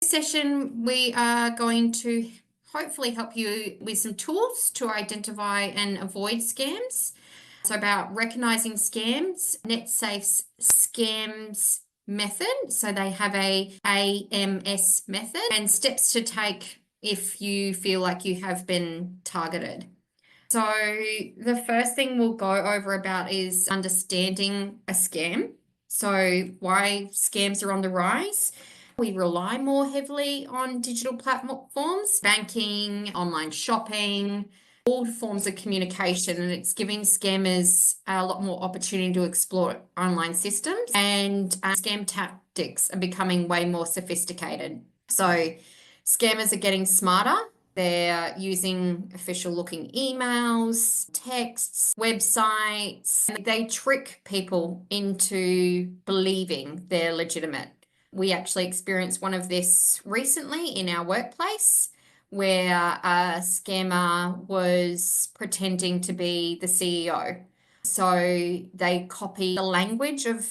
Session, we are going to hopefully help you with some tools to identify and avoid scams. So about recognizing scams, Netsafe's scams method. So they have a AMS method and steps to take if you feel like you have been targeted. So the first thing we'll go over about is understanding a scam. So why scams are on the rise. We rely more heavily on digital platforms, banking, online shopping, all forms of communication, and it's giving scammers a lot more opportunity to explore online systems, and scam tactics are becoming way more sophisticated. So scammers are getting smarter. They're using official looking emails, texts, websites, and they trick people into believing they're legitimate. We actually experienced one of this recently in our workplace where a scammer was pretending to be the CEO. So they copy the language of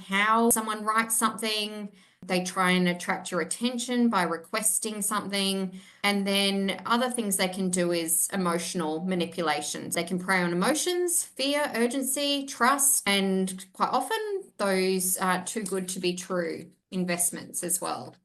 how someone writes something. They try and attract your attention by requesting something. And then other things they can do is emotional manipulations. They can prey on emotions, fear, urgency, trust, and quite often those are too good to be true investments as well.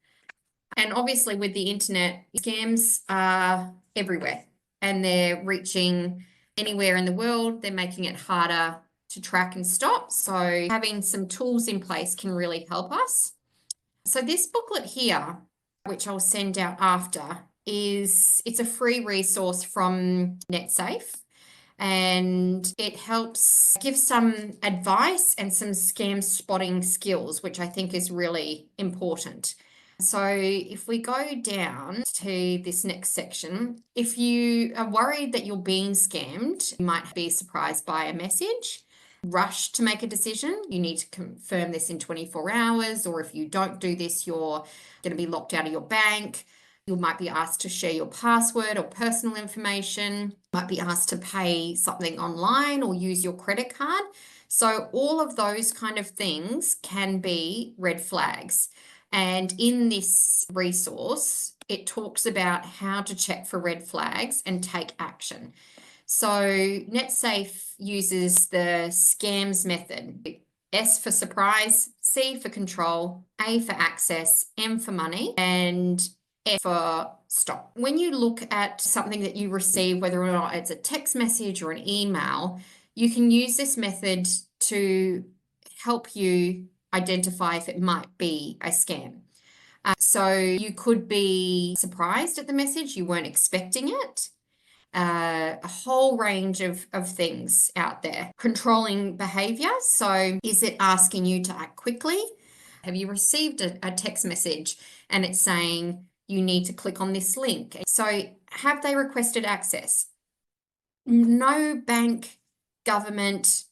And obviously with the internet, scams are everywhere and they're reaching anywhere in the world. They're making it harder to track and stop. So having some tools in place can really help us. So this booklet here, which I'll send out after, it's a free resource from Netsafe, and it helps give some advice and some scam spotting skills, which I think is really important. So if we go down to this next section, if you are worried that you're being scammed, you might be surprised by a message. Rush to make a decision. You need to confirm this in 24 hours, or if you don't do this, you're going to be locked out of your bank. You might be asked to share your password or personal information. You might be asked to pay something online or use your credit card. So all of those kind of things can be red flags. And in this resource, it talks about how to check for red flags and take action. So Netsafe uses the scams method. S for surprise, C for control, A for access, M for money, and F for stop. When you look at something that you receive, whether or not it's a text message or an email, you can use this method to help you identify if it might be a scam. So you could be surprised at the message, you weren't expecting it. A whole range of things out there. Controlling behavior. So is it asking you to act quickly? Have you received a text message and it's saying you need to click on this link? So have they requested access? No bank, government,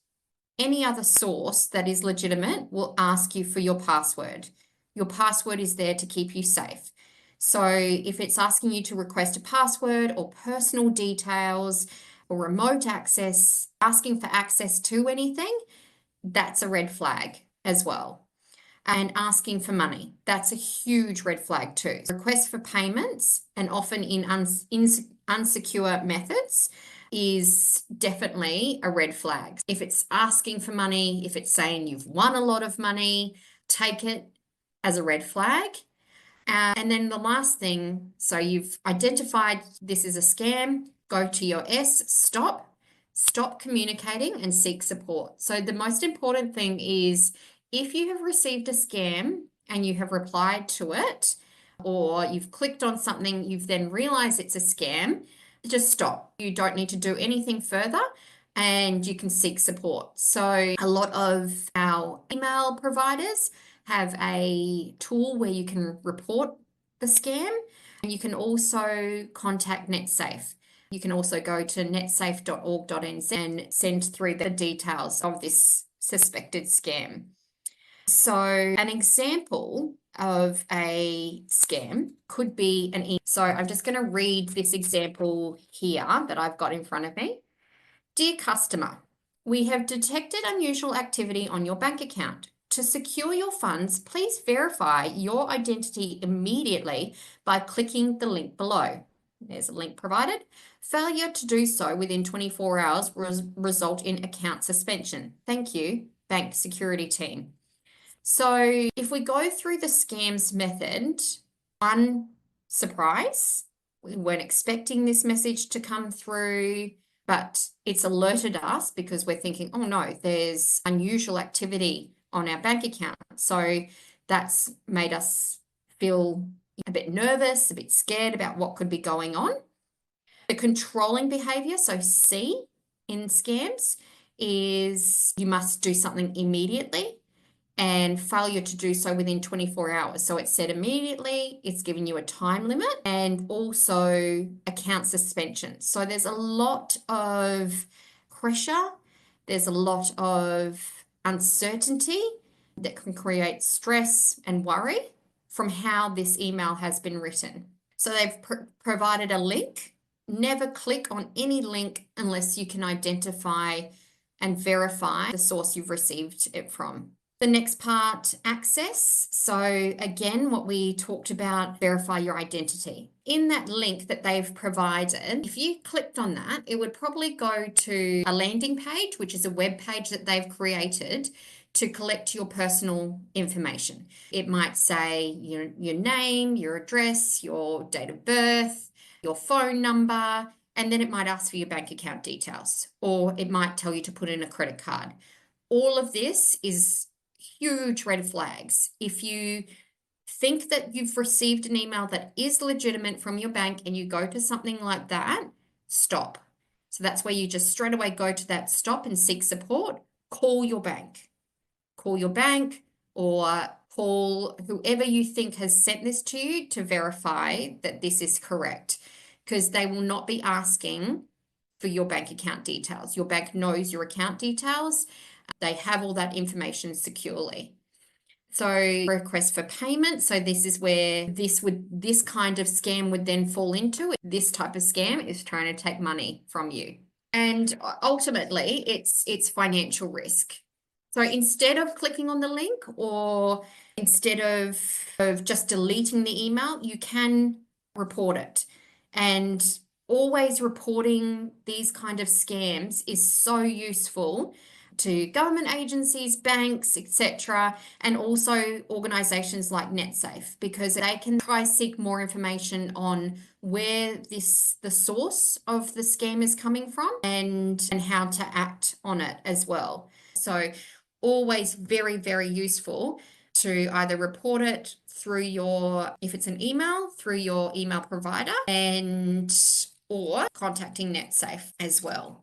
any other source that is legitimate will ask you for your password. Your password is there to keep you safe. So if it's asking you to request a password or personal details or remote access, asking for access to anything, that's a red flag as well. And asking for money, that's a huge red flag too. Requests for payments, and often in unsecure methods, is definitely a red flag. If it's asking for money, if it's saying you've won a lot of money, take it as a red flag. And then the last thing, so you've identified this is a scam, go to your S, stop communicating and seek support. So the most important thing is if you have received a scam and you have replied to it, or you've clicked on something, you've then realized it's a scam, just stop. You don't need to do anything further and you can seek support. So a lot of our email providers have a tool where you can report the scam, and you can also contact Netsafe. You can also go to netsafe.org.nz and send through the details of this suspected scam. So an example of a scam could be an email. So I'm just going to read this example here that I've got in front of me. Dear customer, we have detected unusual activity on your bank account. To secure your funds, please verify your identity immediately by clicking the link below. There's a link provided. Failure to do so within 24 hours will result in account suspension. Thank you, bank security team. So if we go through the scams method, one, surprise. We weren't expecting this message to come through, but it's alerted us because we're thinking, oh no, there's unusual activity on our bank account. So that's made us feel a bit nervous, a bit scared about what could be going on. The controlling behavior, so C in scams, is you must do something immediately, and failure to do so within 24 hours. So it's said immediately, it's giving you a time limit, and also account suspension. So there's a lot of pressure, there's a lot of uncertainty that can create stress and worry from how this email has been written. So they've provided a link. Never click on any link unless you can identify and verify the source you've received it from. The next part, access. So again, what we talked about, verify your identity. In that link that they've provided, if you clicked on that, it would probably go to a landing page, which is a web page that they've created to collect your personal information. It might say your name, your address, your date of birth, your phone number, and then it might ask for your bank account details, or it might tell you to put in a credit card. All of this is huge red flags. If you think that you've received an email that is legitimate from your bank and you go to something like that, stop. So that's where you just straight away go to that stop and seek support. Call your bank. Call your bank or call whoever you think has sent this to you to verify that this is correct, because they will not be asking for your bank account details. Your bank knows your account details. They have all that information securely. So request for payment. So this is where this kind of scam would then fall into. This type of scam is trying to take money from you. And ultimately, it's financial risk. So instead of clicking on the link, or instead of just deleting the email, you can report it. And always reporting these kind of scams is so useful to government agencies, banks, etc., and also organizations like Netsafe, because they can try seek more information on where the source of the scam is coming from, and how to act on it as well. So always very, very useful to either report it through if it's an email, through your email provider, or contacting Netsafe as well.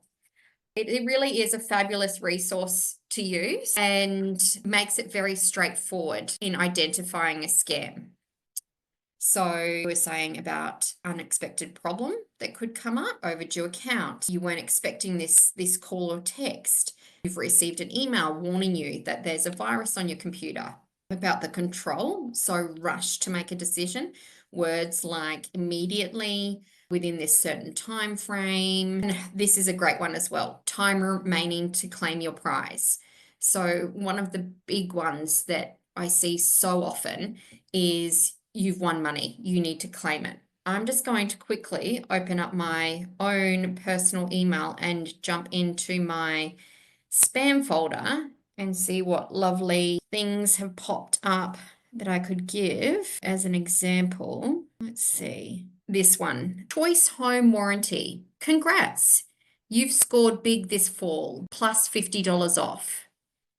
It really is a fabulous resource to use and makes it very straightforward in identifying a scam. So we're saying about unexpected problem that could come up, overdue account. You weren't expecting this call or text. You've received an email warning you that there's a virus on your computer. About the control, so rush to make a decision. Words like immediately, within this certain time frame. And this is a great one as well. Time remaining to claim your prize. So one of the big ones that I see so often is you've won money. You need to claim it. I'm just going to quickly open up my own personal email and jump into my spam folder and see what lovely things have popped up that I could give as an example. Let's see. This one, Choice Home Warranty. Congrats. You've scored big this fall, plus $50 off.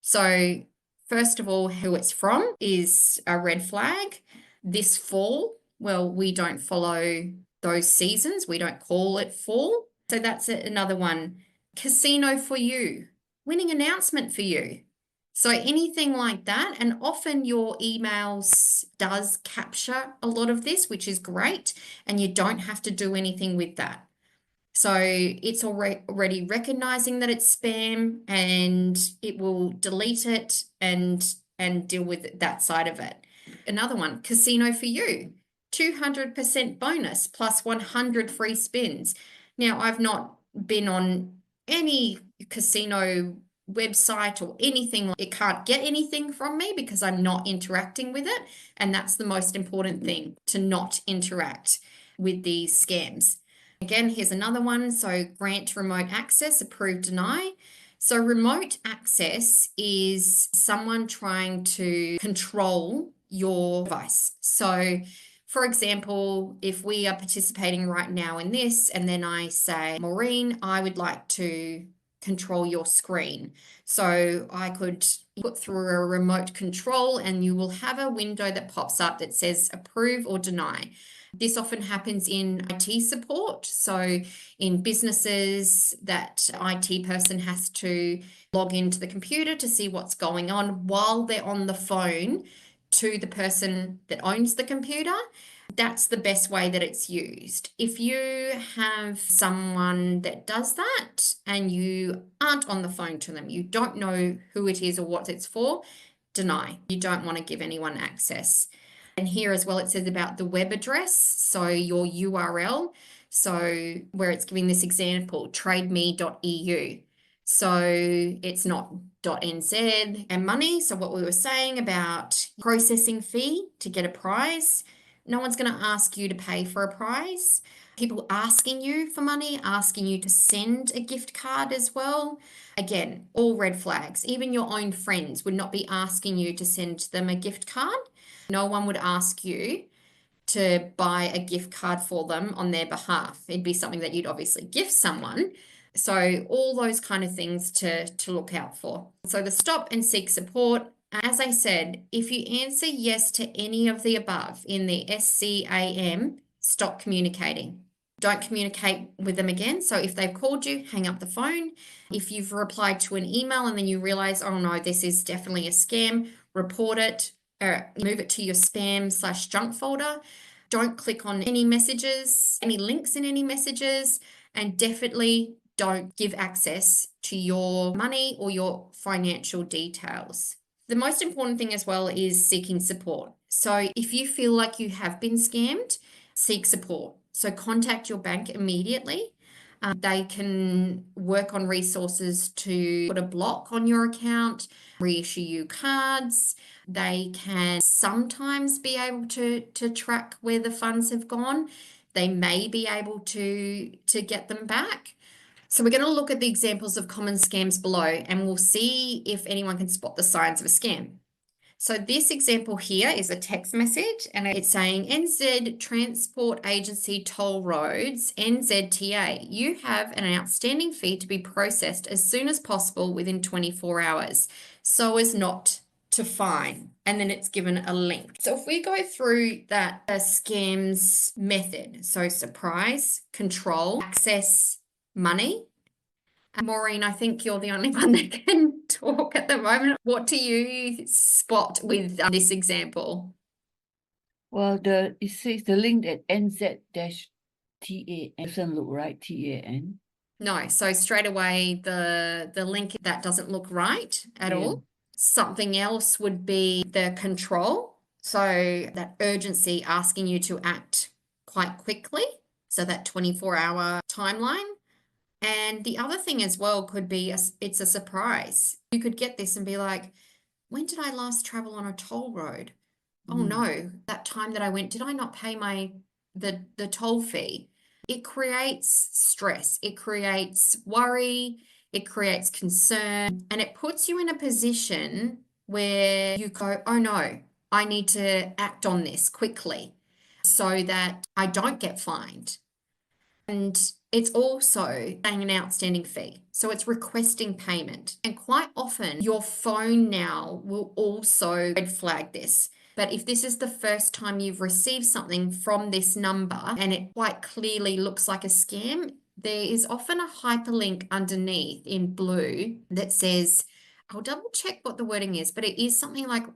So first of all, who it's from is a red flag. This fall, well, we don't follow those seasons. We don't call it fall. So that's another one. Casino for you. Winning announcement for you. So anything like that, and often your emails does capture a lot of this, which is great, and you don't have to do anything with that. So it's already recognizing that it's spam, and it will delete it and deal with that side of it. Another one, casino for you, 200% bonus plus 100 free spins. Now, I've not been on any casino website or anything. It can't get anything from me because I'm not interacting with it. And that's the most important thing, to not interact with these scams. Again, here's another one. So grant remote access, approve, deny. So remote access is someone trying to control your device. So for example, if we are participating right now in this, and then I say, Maureen, I would like to control your screen. So I could put through a remote control, and you will have a window that pops up that says approve or deny. This often happens in IT support. So in businesses, that IT person has to log into the computer to see what's going on while they're on the phone to the person that owns the computer. That's the best way that it's used. If you have someone that does that and you aren't on the phone to them, you don't know who it is or what it's for, deny. You don't want to give anyone access. And here as well, it says about the web address, so your URL. So where it's giving this example, trademe.eu. So it's not .nz and money. So what we were saying about processing fee to get a prize, no one's going to ask you to pay for a prize. People asking you for money, asking you to send a gift card as well. Again, all red flags. Even your own friends would not be asking you to send them a gift card. No one would ask you to buy a gift card for them on their behalf. It'd be something that you'd obviously gift someone. So all those kind of things to look out for. So the stop and seek support. As I said, if you answer yes to any of the above in the SCAM, stop communicating. Don't communicate with them again. So if they've called you, hang up the phone. If you've replied to an email and then you realize, oh no, this is definitely a scam, report it, move it to your spam/junk folder. Don't click on any messages, any links in any messages, and definitely don't give access to your money or your financial details. The most important thing as well is seeking support. So if you feel like you have been scammed, seek support. So contact your bank immediately. They can work on resources to put a block on your account, reissue you cards. They can sometimes be able to track where the funds have gone. They may be able to get them back. So we're going to look at the examples of common scams below, and we'll see if anyone can spot the signs of a scam. So this example here is a text message, and it's saying NZ Transport Agency Toll Roads, NZTA, you have an outstanding fee to be processed as soon as possible within 24 hours, so as not to fine. And then it's given a link. So if we go through that scams method, so surprise, control, access, money. Maureen, I think you're the only one that can talk at the moment. What do you spot with this example? Well, it says the link at NZ-TAN doesn't look right, TAN. No, so straight away the link that doesn't look right at all. Something else would be the control. So that urgency, asking you to act quite quickly. So that 24-hour timeline. And the other thing as well could be it's a surprise. You could get this and be like, when did I last travel on a toll road? Oh no, that time that I went, did I not pay the toll fee? It creates stress, it creates worry, it creates concern, and it puts you in a position where you go, oh no, I need to act on this quickly so that I don't get fined. And it's also paying an outstanding fee. So it's requesting payment. And quite often your phone now will also red flag this. But if this is the first time you've received something from this number and it quite clearly looks like a scam, there is often a hyperlink underneath in blue that says, I'll double check what the wording is, but it is something like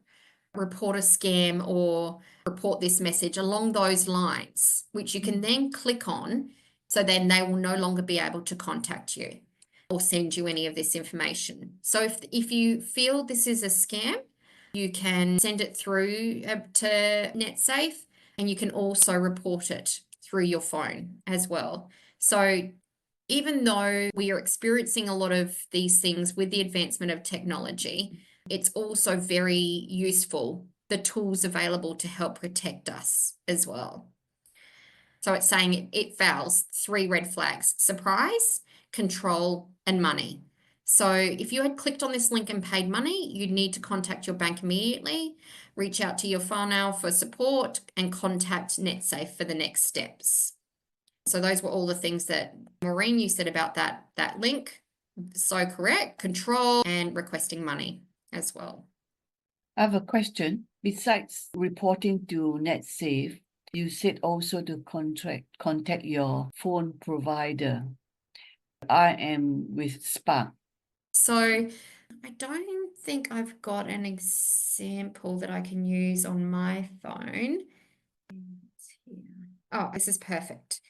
report a scam or report this message along those lines, which you can then click on. So then they will no longer be able to contact you or send you any of this information. So if you feel this is a scam, you can send it through to Netsafe, and you can also report it through your phone as well. So even though we are experiencing a lot of these things with the advancement of technology, it's also very useful, the tools available to help protect us as well. So it's saying it fails 3 red flags: surprise, control, and money. So if you had clicked on this link and paid money, you'd need to contact your bank immediately, reach out to your whānau for support, and contact Netsafe for the next steps. So those were all the things that Maureen, you said about that link. So correct. Control and requesting money as well. I have a question. Besides reporting to Netsafe, you said also to contact your phone provider. I am with Spark. So I don't think I've got an example that I can use on my phone. Oh, this is perfect.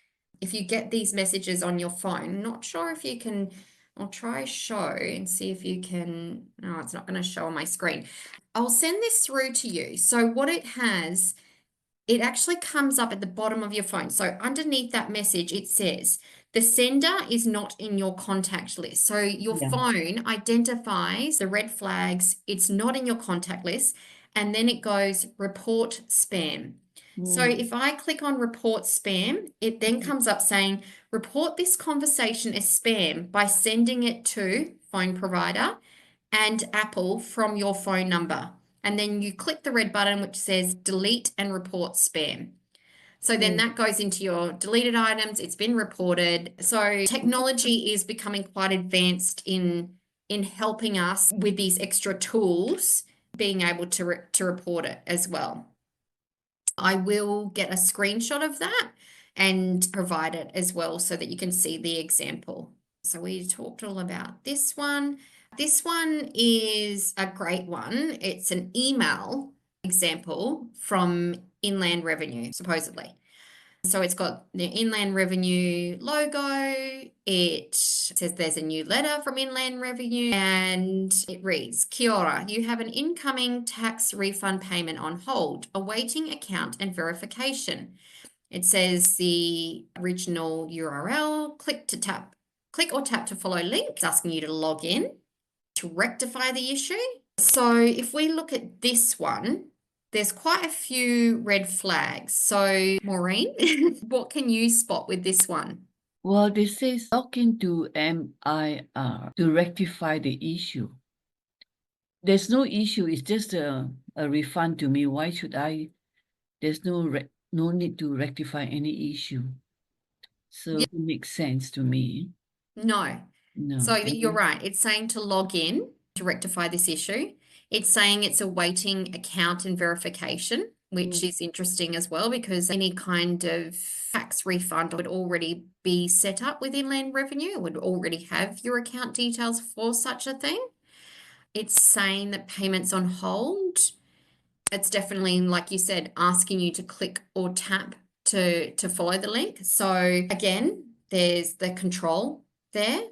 If you get these messages on your phone, not sure if you can, I'll try show and see if you can. No, it's not going to show on my screen. I'll send this through to you. So what it has, it actually comes up at the bottom of your phone. So underneath that message, it says the sender is not in your contact list. So your Yeah. phone identifies the red flags, it's not in your contact list, and then it goes report spam. So if I click on report spam, it then comes up saying report this conversation as spam by sending it to phone provider and Apple from your phone number. And then you click the red button which says delete and report spam. So then that goes into your deleted items. It's been reported. So technology is becoming quite advanced in helping us with these extra tools, being able to report it as well. I will get a screenshot of that and provide it as well so that you can see the example. So we talked all about this one. This one is a great one. It's an email example from Inland Revenue, supposedly. So it's got the Inland Revenue logo. It says there's a new letter from Inland Revenue and it reads, Kia ora, you have an incoming tax refund payment on hold, awaiting account and verification. It says the original URL, click or tap to follow link. It's asking you to log in to rectify the issue. So if we look at this one, there's quite a few red flags. So Maureen, what can you spot with this one? Well, this says log into MIR to rectify the issue. There's no issue. It's just a refund to me. Why should I? There's no need to rectify any issue. So it makes sense to me. No. No. So you're right. It's saying to log in to rectify this issue. It's saying it's awaiting account and verification, which is interesting as well because any kind of tax refund would already be set up with Inland Revenue. It would already have your account details for such a thing. It's saying that payments on hold. It's definitely, like you said, asking you to click or tap to follow the link. So again, there's the control there.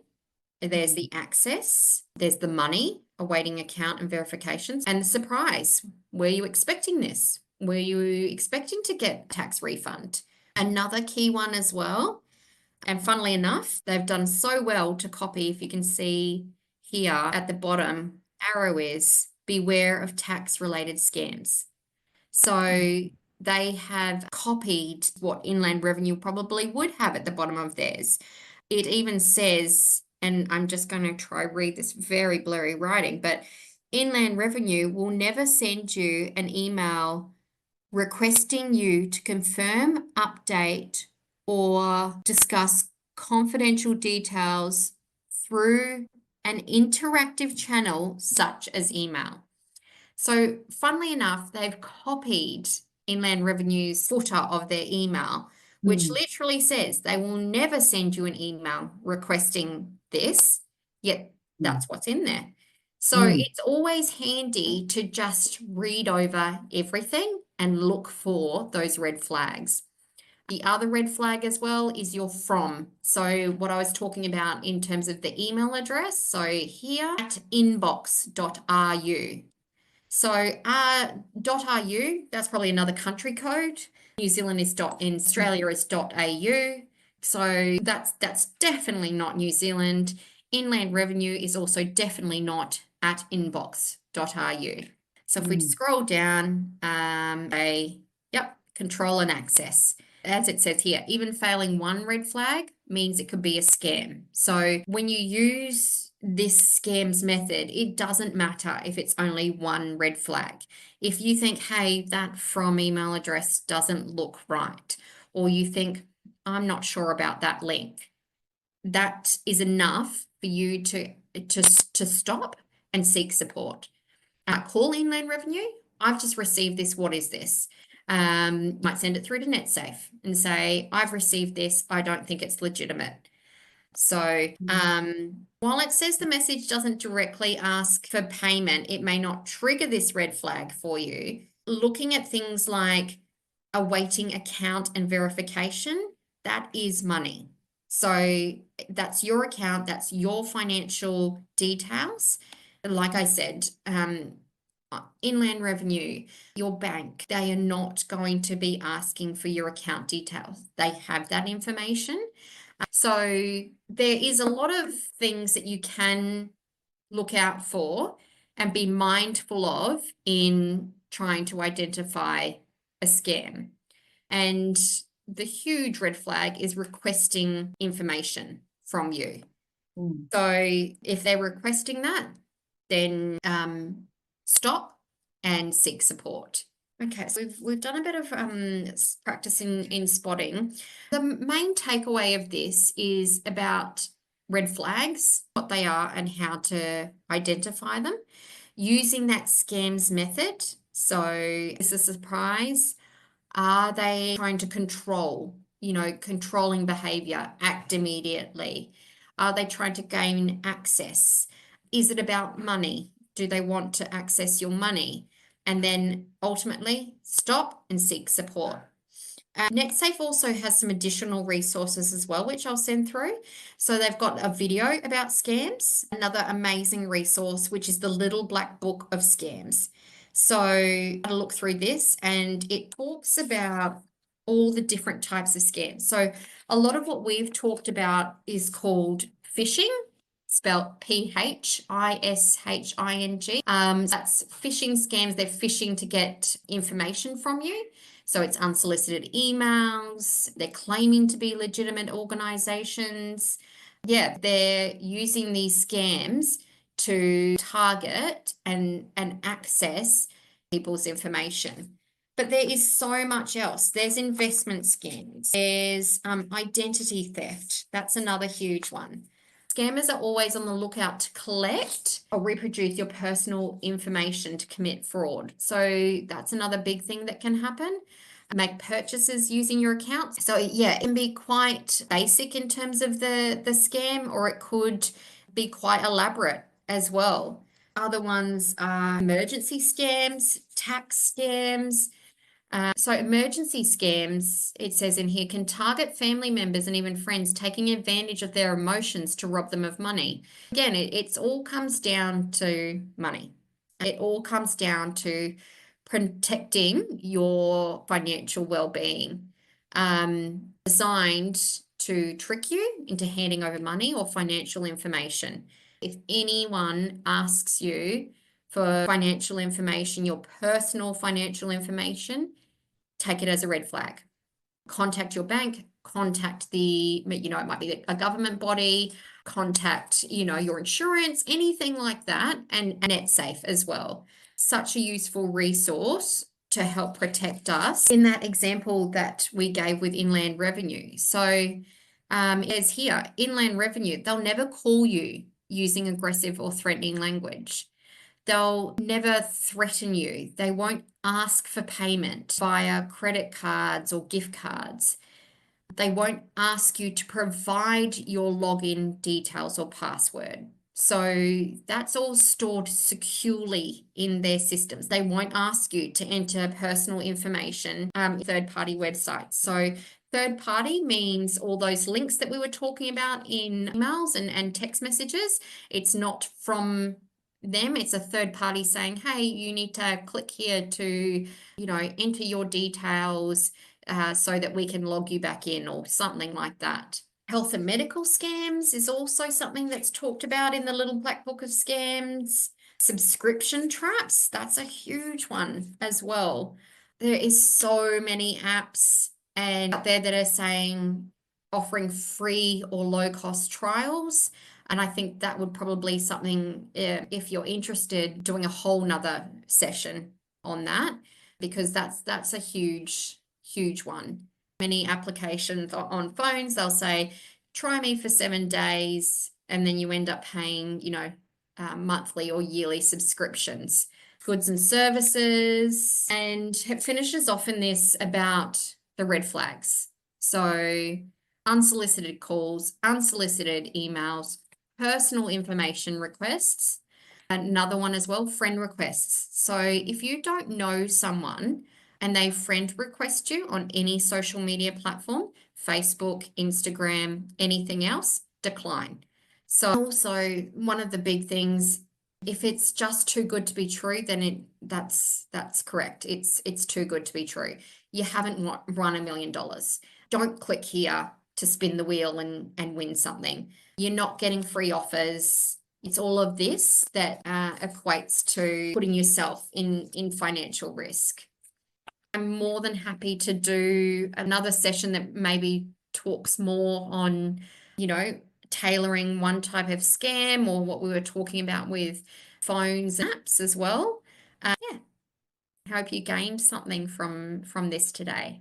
There's the access, there's the money, awaiting account and verifications, and the surprise. Were you expecting this? Were you expecting to get tax refund? Another key one as well, and funnily enough, they've done so well to copy, if you can see here at the bottom, arrow is beware of tax-related scams. So they have copied what Inland Revenue probably would have at the bottom of theirs. It even says, and I'm just going to try read this very blurry writing, but Inland Revenue will never send you an email requesting you to confirm, update, or discuss confidential details through an interactive channel such as email. So funnily enough, they've copied Inland Revenue's footer of their email, which literally says they will never send you an email requesting this, yet that's what's in there. So it's always handy to just read over everything and look for those red flags. The other red flag as well is your from. So what I was talking about in terms of the email address. So here at inbox.ru. So .ru, that's probably another country code. New Zealand is .in, Australia is .au. So that's definitely not New Zealand. Inland Revenue is also definitely not at inbox.ru. So if we scroll down, yep, control and access. As it says here, even failing one red flag means it could be a scam. So when you use this scams method, it doesn't matter if it's only one red flag. If you think, hey, that from email address doesn't look right, or you think, I'm not sure about that link, that is enough for you to stop and seek support. Call Inland Revenue. I've just received this. What is this? Might send it through to Netsafe and say, I've received this. I don't think it's legitimate. So while it says the message doesn't directly ask for payment, it may not trigger this red flag for you. Looking at things like awaiting account and verification, that is money. So that's your account, that's your financial details. Like I said, Inland Revenue, your bank, they are not going to be asking for your account details. They have that information. So there is a lot of things that you can look out for and be mindful of in trying to identify a scam. And the huge red flag is requesting information from you. So if they're requesting that, then stop and seek support. Okay, so we've done a bit of practice in spotting. The main takeaway of this is about red flags, what they are, and how to identify them using that scams method. So is a surprise. Are they trying to control, controlling behavior, act immediately? Are they trying to gain access? Is it about money? Do they want to access your money? And then ultimately stop and seek support. Netsafe also has some additional resources as well, which I'll send through. So they've got a video about scams, another amazing resource, which is the Little Black Book of Scams. So I'll look through this and it talks about all the different types of scams. So a lot of what we've talked about is called phishing, spelled phishing. That's phishing scams. They're phishing to get information from you. So it's unsolicited emails. They're claiming to be legitimate organizations. Yeah, they're using these scams to target and access people's information. But there is so much else. There's investment scams. There's identity theft. That's another huge one. Scammers are always on the lookout to collect or reproduce your personal information to commit fraud. So that's another big thing that can happen. Make purchases using your account. So yeah, it can be quite basic in terms of the scam, or it could be quite elaborate as well. Other ones are emergency scams, tax scams. So emergency scams, it says in here, can target family members and even friends, taking advantage of their emotions to rob them of money. Again, it all comes down to money. It all comes down to protecting your financial well-being, designed to trick you into handing over money or financial information. If anyone asks you for financial information, your personal financial information, take it as a red flag. Contact your bank, contact it might be a government body, contact, your insurance, anything like that, and Netsafe as well. Such a useful resource to help protect us in that example that we gave with Inland Revenue. So as here, Inland Revenue, they'll never call you using aggressive or threatening language. They'll never threaten you. They won't ask for payment via credit cards or gift cards. They won't ask you to provide your login details or password. So that's all stored securely in their systems. They won't ask you to enter personal information in third-party websites. So third party means all those links that we were talking about in emails and text messages. It's not from them. It's a third party saying, hey, you need to click here to, enter your details. so that we can log you back in or something like that. Health and medical scams is also something that's talked about in the Little Black Book of Scams. Subscription traps, that's a huge one as well. There is so many apps and out there that are saying offering free or low cost trials. And I think that would probably something, if you're interested, doing a whole nother session on that, because that's a huge one. Many applications on phones, they'll say, try me for 7 days, and then you end up paying, monthly or yearly subscriptions. Goods and services, and it finishes off in this about the red flags. So unsolicited calls, unsolicited emails, personal information requests. Another one as well, friend requests. So if you don't know someone and they friend request you on any social media platform, Facebook, Instagram, anything else, decline. So also one of the big things, if it's just too good to be true, then that's correct. It's too good to be true. You haven't won $1 million. Don't click here to spin the wheel and win something. You're not getting free offers. It's all of this that equates to putting yourself in financial risk. I'm more than happy to do another session that maybe talks more on, tailoring one type of scam, or what we were talking about with phones and apps as well. Yeah, hope you gained something from this today.